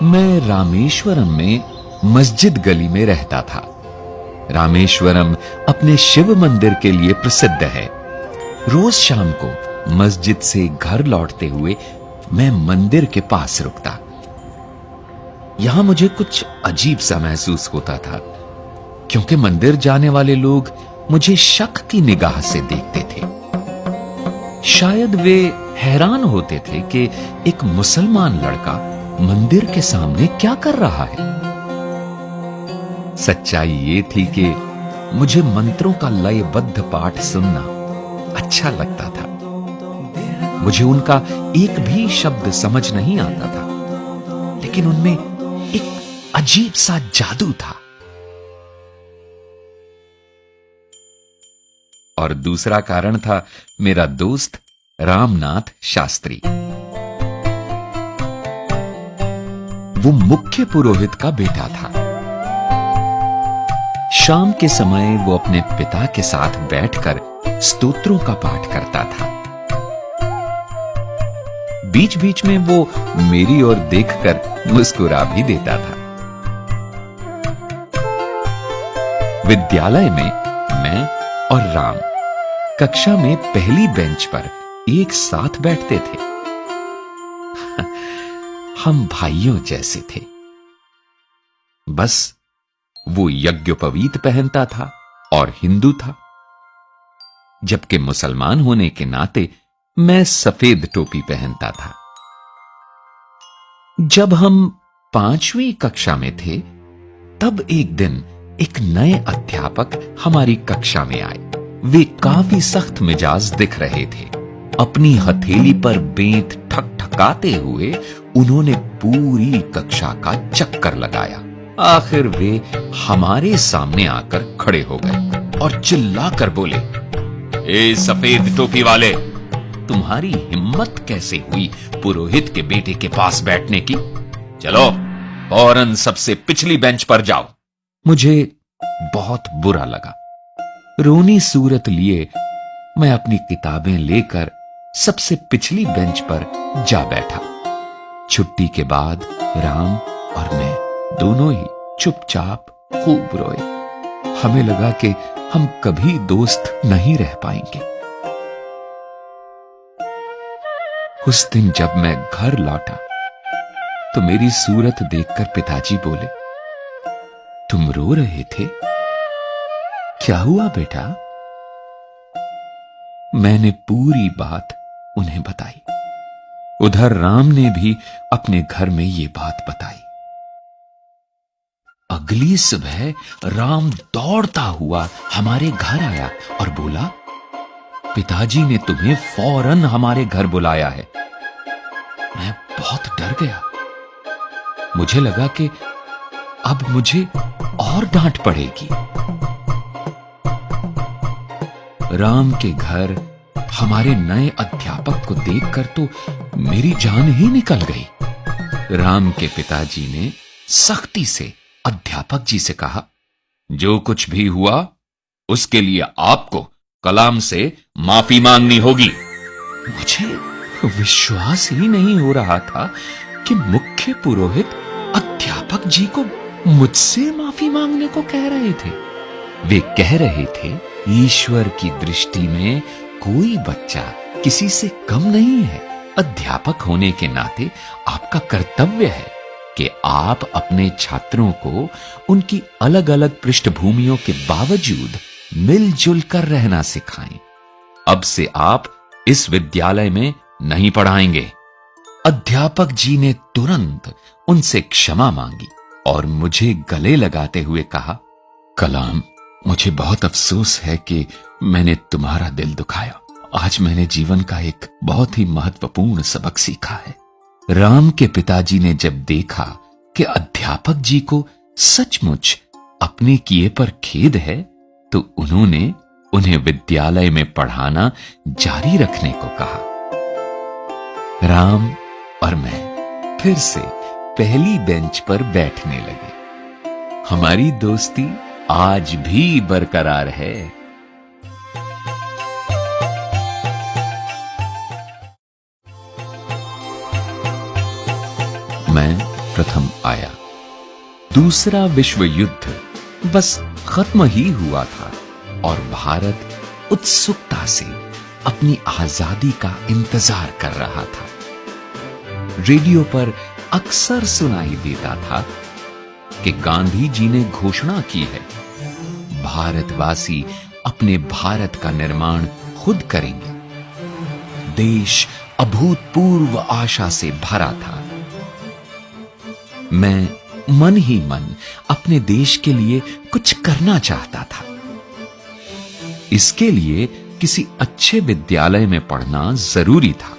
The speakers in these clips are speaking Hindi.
मैं रामेश्वरम में मस्जिद गली में रहता था। रामेश्वरम अपने शिव मंदिर के लिए प्रसिद्ध है। रोज शाम को मस्जिद से घर लौटते हुए मैं मंदिर के पास रुकता। यहां मुझे कुछ अजीब सा महसूस होता था, क्योंकि मंदिर जाने वाले लोग मुझे शक की निगाह से देखते थे। शायद वे हैरान होते थे कि एक मुसलमान लड़का मंदिर के सामने क्या कर रहा है। सच्चाई ये थी कि मुझे मंत्रों का लयबद्ध पाठ सुनना अच्छा लगता था। मुझे उनका एक भी शब्द समझ नहीं आता था, लेकिन उनमें एक अजीब सा जादू था। और दूसरा कारण था मेरा दोस्त रामनाथ शास्त्री। वो मुख्य पुरोहित का बेटा था। शाम के समय वो अपने पिता के साथ बैठकर स्तोत्रों का पाठ करता था। बीच बीच में वो मेरी ओर देखकर मुस्कुरा भी देता था। विद्यालय में मैं और राम कक्षा में पहली बेंच पर एक साथ बैठते थे। हम भाइयों जैसे थे। बस वो यज्ञोपवीत पहनता था और हिंदू था, जबकि मुसलमान होने के नाते मैं सफेद टोपी पहनता था। जब हम 5वीं कक्षा में थे, तब एक दिन एक नए अध्यापक हमारी कक्षा में आए। वे काफी सख्त मिजाज दिख रहे थे। अपनी हथेली पर बेंत ठकठकाते हुए उन्होंने पूरी कक्षा का चक्कर लगाया। आखिर वे हमारे सामने आकर खड़े हो गए और चिल्लाकर बोले, ए सफेद टोपी वाले, तुम्हारी हिम्मत कैसे हुई पुरोहित के बेटे के पास बैठने की? चलो फौरन सबसे पिछली बेंच पर जाओ। मुझे बहुत बुरा लगा। रोनी सूरत लिए मैं अपनी किताबें लेकर सबसे पिछली बेंच पर जा बैठा। छुट्टी के बाद राम और मैं दोनों ही चुपचाप खूब रोए। हमें लगा कि हम कभी दोस्त नहीं रह पाएंगे। उस दिन जब मैं घर लौटा तो मेरी सूरत देखकर पिताजी बोले, तुम रो रहे थे? क्या हुआ बेटा? मैंने पूरी बात उन्हें बताई। उधर राम ने भी अपने घर में ये बात बताई। अगली सुबह राम दौड़ता हुआ हमारे घर आया और बोला, पिताजी ने तुम्हें फौरन हमारे घर बुलाया है। मैं बहुत डर गया। मुझे लगा कि अब मुझे और डांट पड़ेगी। राम के घर हमारे नए अध्यापक को देखकर तो मेरी जान ही निकल गई। राम के पिताजी ने सख्ती से अध्यापक जी से कहा, जो कुछ भी हुआ उसके लिए आपको कलाम से माफी मांगनी होगी। मुझे विश्वास ही नहीं हो रहा था कि मुख्य पुरोहित अध्यापक जी को मुझसे माफी मांगने को कह रहे थे। वे कह रहे थे, ईश्वर की दृष्टि में कोई बच्चा किसी से कम नहीं है। अध्यापक होने के नाते आपका कर्तव्य है कि आप अपने छात्रों को उनकी अलग अलग पृष्ठभूमियों के बावजूद मिलजुल कर रहना सिखाएं। अब से आप इस विद्यालय में नहीं पढ़ाएंगे। अध्यापक जी ने तुरंत उनसे क्षमा मांगी और मुझे गले लगाते हुए कहा, कलाम, मुझे बहुत अफसोस है कि मैंने तुम्हारा दिल दुखाया। आज मैंने जीवन का एक बहुत ही महत्वपूर्ण सबक सीखा है। राम के पिताजी ने जब देखा कि अध्यापक जी को सचमुच अपने किए पर खेद है, तो उन्होंने उन्हें विद्यालय में पढ़ाना जारी रखने को कहा। राम और मैं फिर से पहली बेंच पर बैठने लगे। हमारी दोस्ती आज भी बरकरार है। मैं प्रथम आया। दूसरा विश्व युद्ध बस खत्म ही हुआ था और भारत उत्सुकता से अपनी आजादी का इंतजार कर रहा था। रेडियो पर अक्सर सुनाई देता था कि गांधी जी ने घोषणा की है, भारतवासी अपने भारत का निर्माण खुद करेंगे। देश अभूतपूर्व आशा से भरा था। मैं मन ही मन अपने देश के लिए कुछ करना चाहता था। इसके लिए किसी अच्छे विद्यालय में पढ़ना जरूरी था।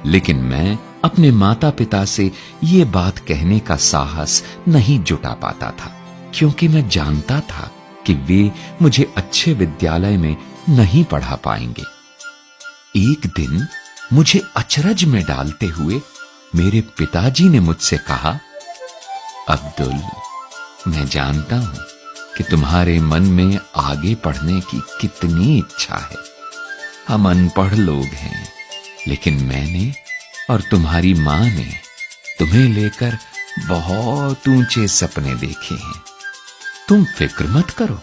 लेकिन मैं अपने माता पिता से यह बात कहने का साहस नहीं जुटा पाता था, क्योंकि मैं जानता था कि वे मुझे अच्छे विद्यालय में नहीं पढ़ा पाएंगे। एक दिन मुझे अचरज में डालते हुए मेरे पिताजी ने मुझसे कहा, अब्दुल, मैं जानता हूं कि तुम्हारे मन में आगे पढ़ने की कितनी इच्छा है। हम अनपढ़ लोग हैं, लेकिन मैंने और तुम्हारी मां ने तुम्हें लेकर बहुत ऊंचे सपने देखे हैं। तुम फिक्र मत करो,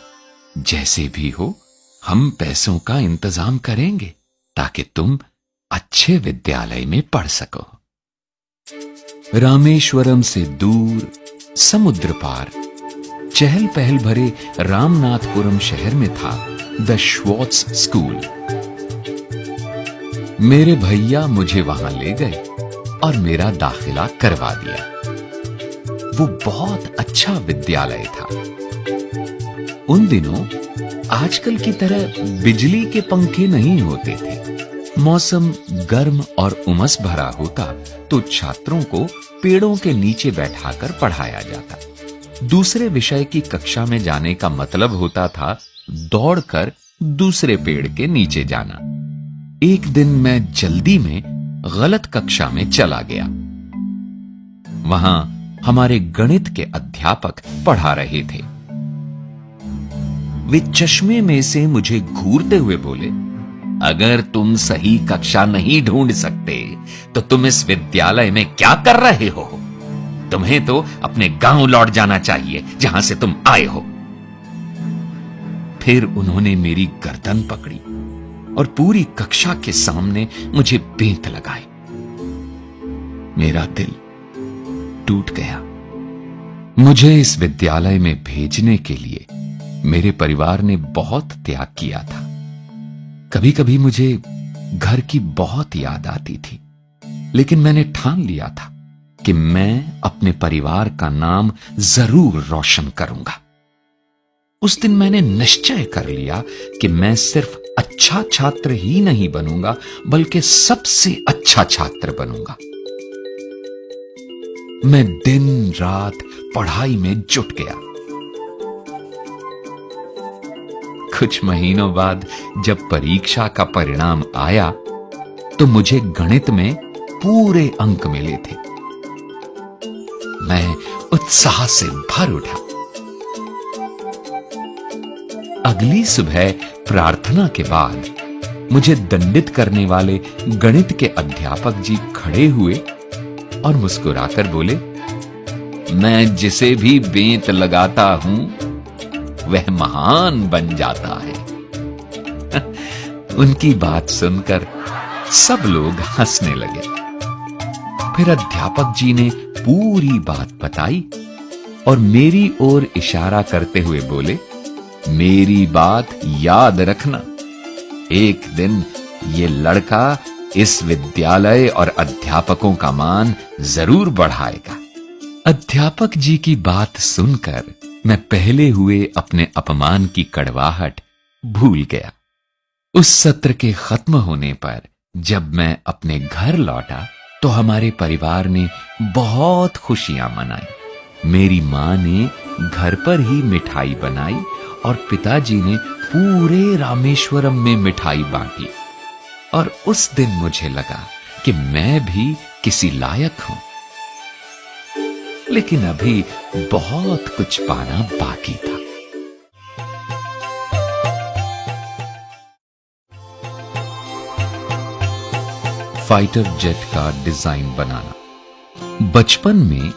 जैसे भी हो हम पैसों का इंतजाम करेंगे ताकि तुम अच्छे विद्यालय में पढ़ सको। रामेश्वरम से दूर समुद्र पार चहल पहल भरे रामनाथपुरम शहर में था द श्वार्ट्ज स्कूल। मेरे भैया मुझे वहां ले गए और मेरा दाखिला करवा दिया। वो बहुत अच्छा विद्यालय था। उन दिनों आजकल की तरह बिजली के पंखे नहीं होते थे। मौसम गर्म और उमस भरा होता तो छात्रों को पेड़ों के नीचे बैठाकर पढ़ाया जाता। दूसरे विषय की कक्षा में जाने का मतलब होता था दौड़कर दूसरे पेड़ के नीचे जाना। एक दिन मैं जल्दी में गलत कक्षा में चला गया। वहां हमारे गणित के अध्यापक पढ़ा रहे थे। वे चश्मे में से मुझे घूरते हुए बोले, अगर तुम सही कक्षा नहीं ढूंढ सकते तो तुम इस विद्यालय में क्या कर रहे हो? तुम्हें तो अपने गांव लौट जाना चाहिए जहां से तुम आए हो। फिर उन्होंने मेरी गर्दन पकड़ी और पूरी कक्षा के सामने मुझे बेंत लगाई। मेरा दिल टूट गया। मुझे इस विद्यालय में भेजने के लिए मेरे परिवार ने बहुत त्याग किया था। कभी कभी मुझे घर की बहुत याद आती थी, लेकिन मैंने ठान लिया था कि मैं अपने परिवार का नाम जरूर रोशन करूंगा। उस दिन मैंने निश्चय कर लिया कि मैं सिर्फ अच्छा छात्र ही नहीं बनूंगा, बल्कि सबसे अच्छा छात्र बनूंगा। मैं दिन रात पढ़ाई में जुट गया। कुछ महीनों बाद जब परीक्षा का परिणाम आया तो मुझे गणित में पूरे अंक मिले थे। मैं उत्साह से भर उठा। अगली सुबह प्रार्थना के बाद मुझे दंडित करने वाले गणित के अध्यापक जी खड़े हुए और मुस्कुराकर बोले, मैं जिसे भी बेंत लगाता हूं वह महान बन जाता है। उनकी बात सुनकर सब लोग हंसने लगे। फिर अध्यापक जी ने पूरी बात बताई और मेरी ओर इशारा करते हुए बोले, मेरी बात याद रखना, एक दिन ये लड़का इस विद्यालय और अध्यापकों का मान जरूर बढ़ाएगा। अध्यापक जी की बात सुनकर मैं पहले हुए अपने अपमान की कड़वाहट भूल गया। उस सत्र के खत्म होने पर जब मैं अपने घर लौटा तो हमारे परिवार ने बहुत खुशियां मनाई। मेरी मां ने घर पर ही मिठाई बनाई और पिताजी ने पूरे रामेश्वरम में मिठाई बांटी। और उस दिन मुझे लगा कि मैं भी किसी लायक हूं। लेकिन अभी बहुत कुछ पाना बाकी था। फाइटर जेट का डिजाइन बनाना। बचपन में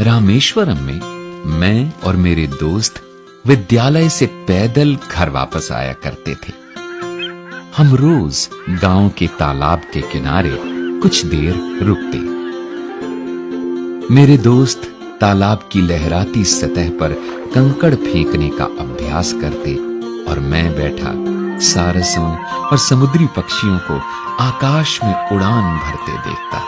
रामेश्वरम में मैं और मेरे दोस्त विद्यालय से पैदल घर वापस आया करते थे। हम रोज गांव के तालाब के किनारे कुछ देर रुकते। मेरे दोस्त तालाब की लहराती सतह पर कंकड़ फेंकने का अभ्यास करते और मैं बैठा सारसों और समुद्री पक्षियों को आकाश में उड़ान भरते देखता।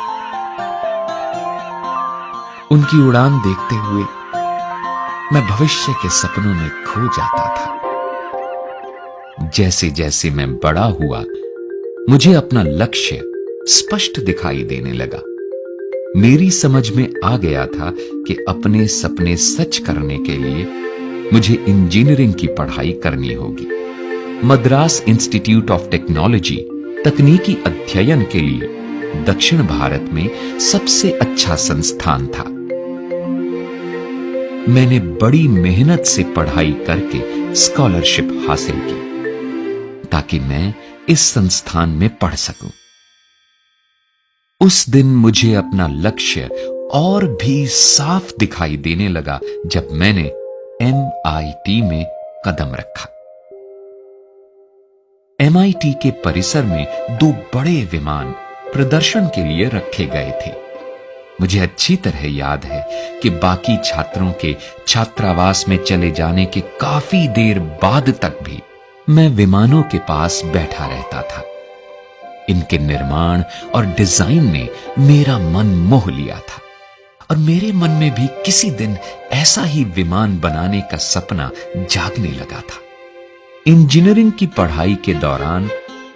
उनकी उड़ान देखते हुए मैं भविष्य के सपनों में खो जाता था। जैसे जैसे मैं बड़ा हुआ, मुझे अपना लक्ष्य स्पष्ट दिखाई देने लगा। मेरी समझ में आ गया था कि अपने सपने सच करने के लिए मुझे इंजीनियरिंग की पढ़ाई करनी होगी। मद्रास इंस्टीट्यूट ऑफ टेक्नोलॉजी तकनीकी अध्ययन के लिए दक्षिण भारत में सबसे अच्छा संस्थान था। मैंने बड़ी मेहनत से पढ़ाई करके स्कॉलरशिप हासिल की ताकि मैं इस संस्थान में पढ़ सकूं। उस दिन मुझे अपना लक्ष्य और भी साफ दिखाई देने लगा जब मैंने MIT में कदम रखा। MIT के परिसर में 2 बड़े विमान प्रदर्शन के लिए रखे गए थे। मुझे अच्छी तरह याद है कि बाकी छात्रों के छात्रावास में चले जाने के काफी देर बाद तक भी मैं विमानों के पास बैठा रहता था। इनके निर्माण और डिजाइन ने मेरा मन मोह लिया था और मेरे मन में भी किसी दिन ऐसा ही विमान बनाने का सपना जागने लगा था। इंजीनियरिंग की पढ़ाई के दौरान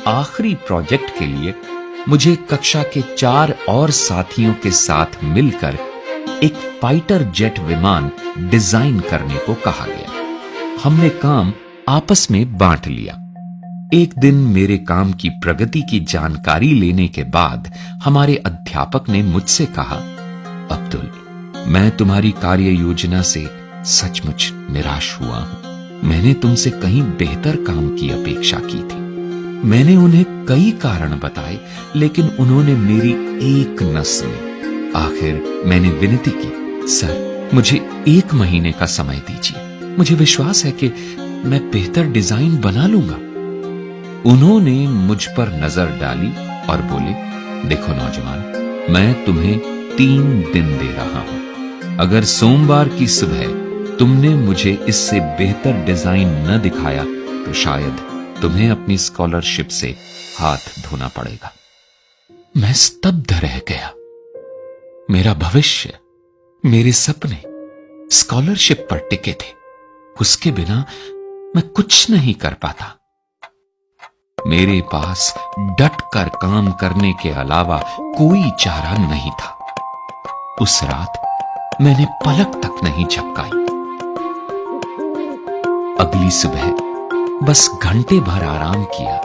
आखिरी प्रोजेक्ट के लिए मुझे कक्षा के 4 और साथियों के साथ मिलकर एक फाइटर जेट विमान डिजाइन करने को कहा गया। हमने काम आपस में बांट लिया। एक दिन मेरे काम की प्रगति की जानकारी लेने के बाद हमारे अध्यापक ने मुझसे कहा, अब्दुल, मैं तुम्हारी कार्य योजना से सचमुच निराश हुआ हूं। मैंने तुमसे कहीं बेहतर काम की अपेक्षा की थी। मैंने उन्हें कई कारण बताए, लेकिन उन्होंने मेरी एक न सुनी। आखिर मैंने विनती की, सर, मुझे 1 महीने का समय दीजिए। मुझे विश्वास है कि मैं बेहतर डिजाइन बना लूंगा। उन्होंने मुझ पर नजर डाली और बोले, देखो नौजवान, मैं तुम्हें 3 दिन दे रहा हूं। अगर सोमवार की सुबह तुमने मुझे इससे बेहतर डिजाइन न दिखाया तो शायद तुम्हें अपनी स्कॉलरशिप से हाथ धोना पड़ेगा। मैं स्तब्ध रह गया। मेरा भविष्य, मेरे सपने स्कॉलरशिप पर टिके थे। उसके बिना मैं कुछ नहीं कर पाता। मेरे पास डट कर काम करने के अलावा कोई चारा नहीं था। उस रात मैंने पलक तक नहीं झपकाई। अगली सुबह बस घंटे भर आराम किया,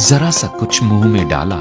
जरा सा कुछ मुंह में डाला